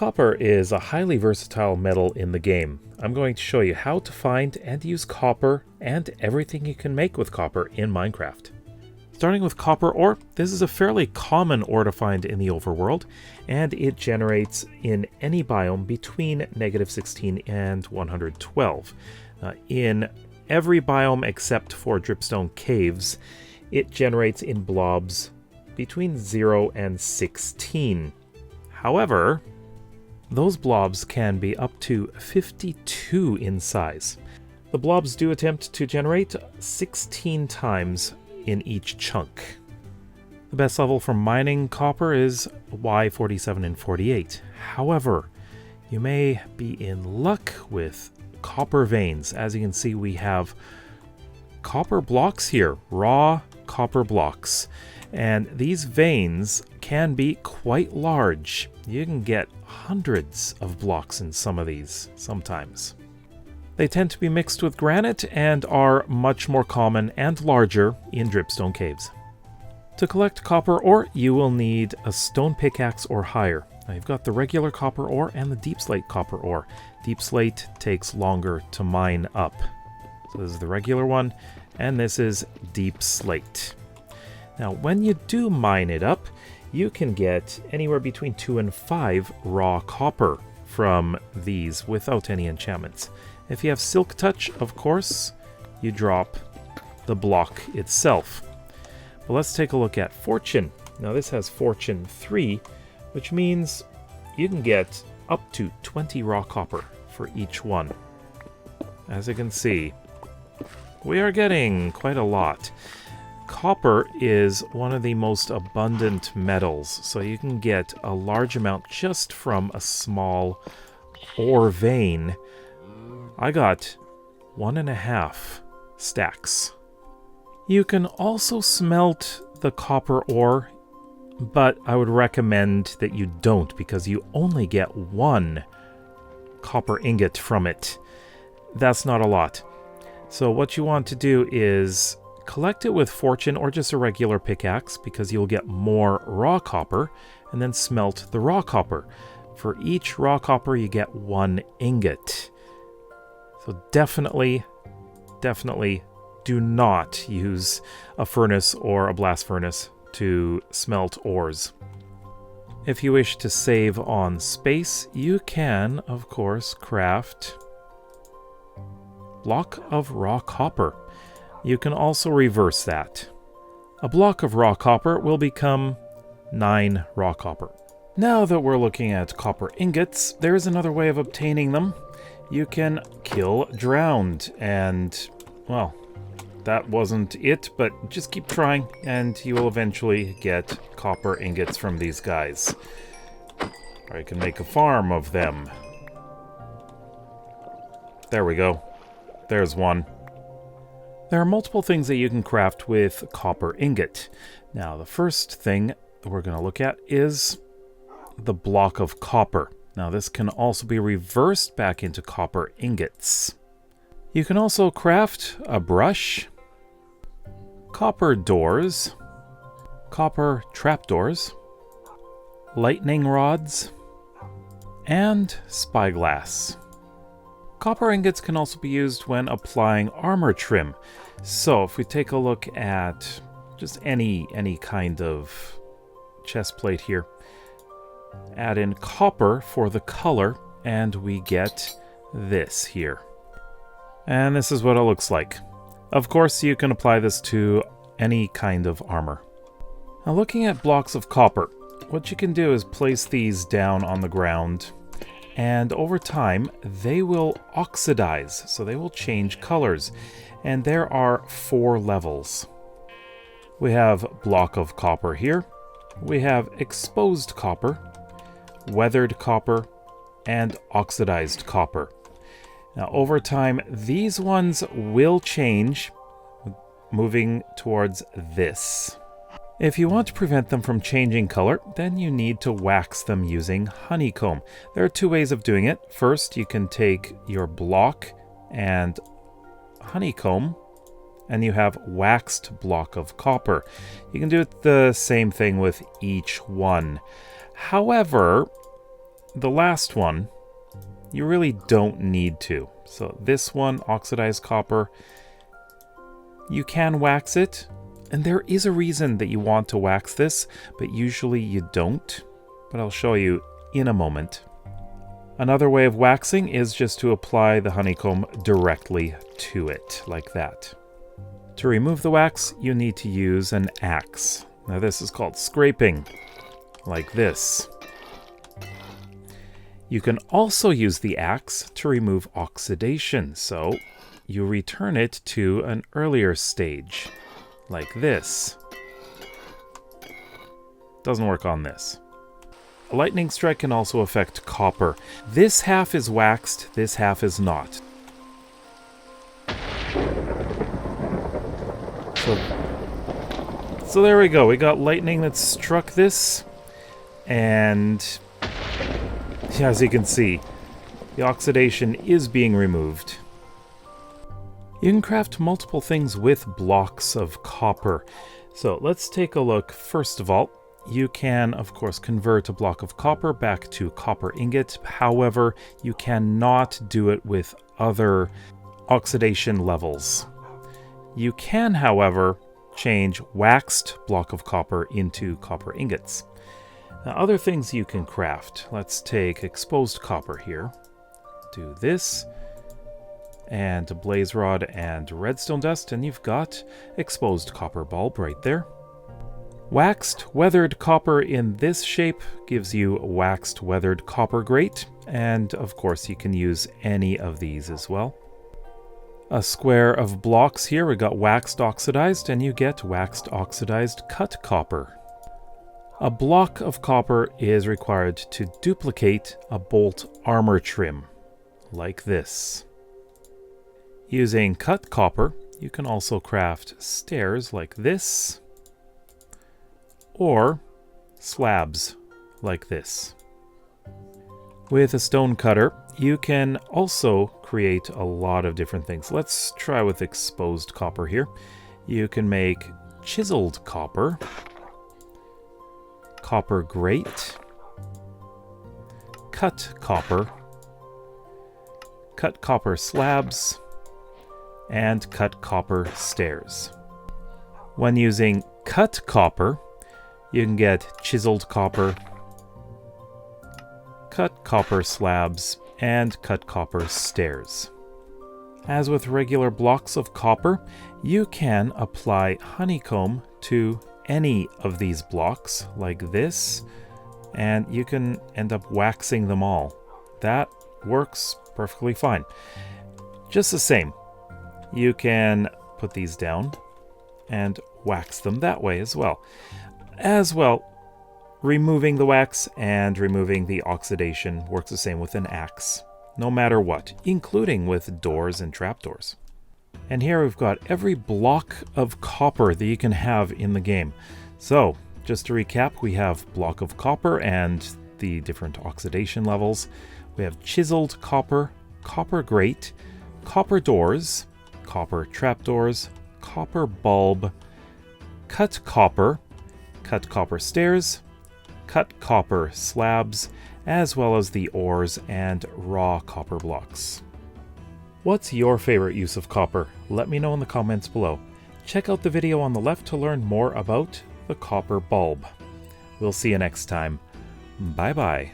Copper is a highly versatile metal in the game. I'm going to show you how to find and use copper and everything you can make with copper in Minecraft. Starting with copper ore, this is a fairly common ore to find in the overworld, and it generates in any biome between -16 and 112. In every biome except for dripstone caves, it generates in blobs between 0 and 16. However, those blobs can be up to 52 in size. The blobs do attempt to generate 16 times in each chunk. The best level for mining copper is Y47 and 48. However, you may be in luck with copper veins. As you can see, we have copper blocks here, raw copper blocks. And these veins can be quite large. You can get hundreds of blocks in some of these sometimes. They tend to be mixed with granite and are much more common and larger in dripstone caves. To collect copper ore, you will need a stone pickaxe or higher. Now you've got the regular copper ore and the deep slate copper ore. Deep slate takes longer to mine up. So this is the regular one, and this is deep slate. Now, when you do mine it up, you can get anywhere between 2 and 5 raw copper from these without any enchantments. If you have Silk Touch, of course, you drop the block itself. But let's take a look at Fortune. Now, this has Fortune 3, which means you can get up to 20 raw copper for each one. As you can see, we are getting quite a lot. Copper is one of the most abundant metals, so you can get a large amount just from a small ore vein. I got 1.5 stacks. You can also smelt the copper ore, but I would recommend that you don't because you only get 1 copper ingot from it. That's not a lot. So what you want to do is collect it with Fortune or just a regular pickaxe because you'll get more raw copper, and then smelt the raw copper. For each raw copper you get 1 ingot. So definitely do not use a furnace or a blast furnace to smelt ores. If you wish to save on space, you can, of course, craft block of raw copper. You can also reverse that. A block of raw copper will become 9 raw copper. Now that we're looking at copper ingots, there is another way of obtaining them. You can kill drowned, and, well, that wasn't it, but just keep trying, and you will eventually get copper ingots from these guys. Or you can make a farm of them. There we go. There's one. There are multiple things that you can craft with copper ingot. Now, the first thing we're going to look at is the block of copper. Now, this can also be reversed back into copper ingots. You can also craft a brush, copper doors, copper trapdoors, lightning rods, and spyglass. Copper ingots can also be used when applying armor trim. So if we take a look at just any kind of chest plate here, add in copper for the color, and we get this here. And this is what it looks like. Of course, you can apply this to any kind of armor. Now, looking at blocks of copper, what you can do is place these down on the ground, and over time they will oxidize, so they will change colors. And there are 4 levels. We have block of copper here, we have exposed copper, weathered copper, and oxidized copper. Now, over time, these ones will change, moving towards this. If you want to prevent them from changing color, then you need to wax them using honeycomb. There are 2 ways of doing it. First, you can take your block and honeycomb, and you have waxed block of copper. You can do the same thing with each one. However, the last one, you really don't need to. So this one, oxidized copper, you can wax it, and there is a reason that you want to wax this, but usually you don't. But I'll show you in a moment. Another way of waxing is just to apply the honeycomb directly to it, like that. To remove the wax, you need to use an axe. Now this is called scraping, like this. You can also use the axe to remove oxidation, so you return it to an earlier stage, like this. Doesn't work on this. A lightning strike can also affect copper. This half is waxed, this half is not. So there we go. We got lightning that struck this, and as you can see, the oxidation is being removed. You can craft multiple things with blocks of copper. So let's take a look. First of all, you can, of course, convert a block of copper back to copper ingot. However, you cannot do it with other oxidation levels. You can, however, change waxed block of copper into copper ingots. Now, other things you can craft. Let's take exposed copper here. Do this, and a blaze rod and redstone dust, and you've got exposed copper bulb right there. Waxed weathered copper in this shape gives you waxed weathered copper grate, and of course you can use any of these as well. A square of blocks here, we got waxed oxidized, and you get waxed oxidized cut copper. A block of copper is required to duplicate a bolt armor trim, like this. Using cut copper, you can also craft stairs like this, or slabs like this. With a stone cutter, you can also create a lot of different things. Let's try with exposed copper here. You can make chiseled copper, copper grate, cut copper slabs, and cut copper stairs. When using cut copper, you can get chiseled copper, cut copper slabs, and cut copper stairs. As with regular blocks of copper, you can apply honeycomb to any of these blocks, like this, and you can end up waxing them all. That works perfectly fine. Just the same, you can put these down and wax them that way as well. Removing the wax and removing the oxidation works the same with an axe, no matter what, including with doors and trapdoors. And here we've got every block of copper that you can have in the game. So, just to recap, we have block of copper and the different oxidation levels. We have chiseled copper, copper grate, copper doors, copper trapdoors, copper bulb, cut copper stairs, cut copper slabs, as well as the ores and raw copper blocks. What's your favorite use of copper? Let me know in the comments below. Check out the video on the left to learn more about the copper bulb. We'll see you next time. Bye bye.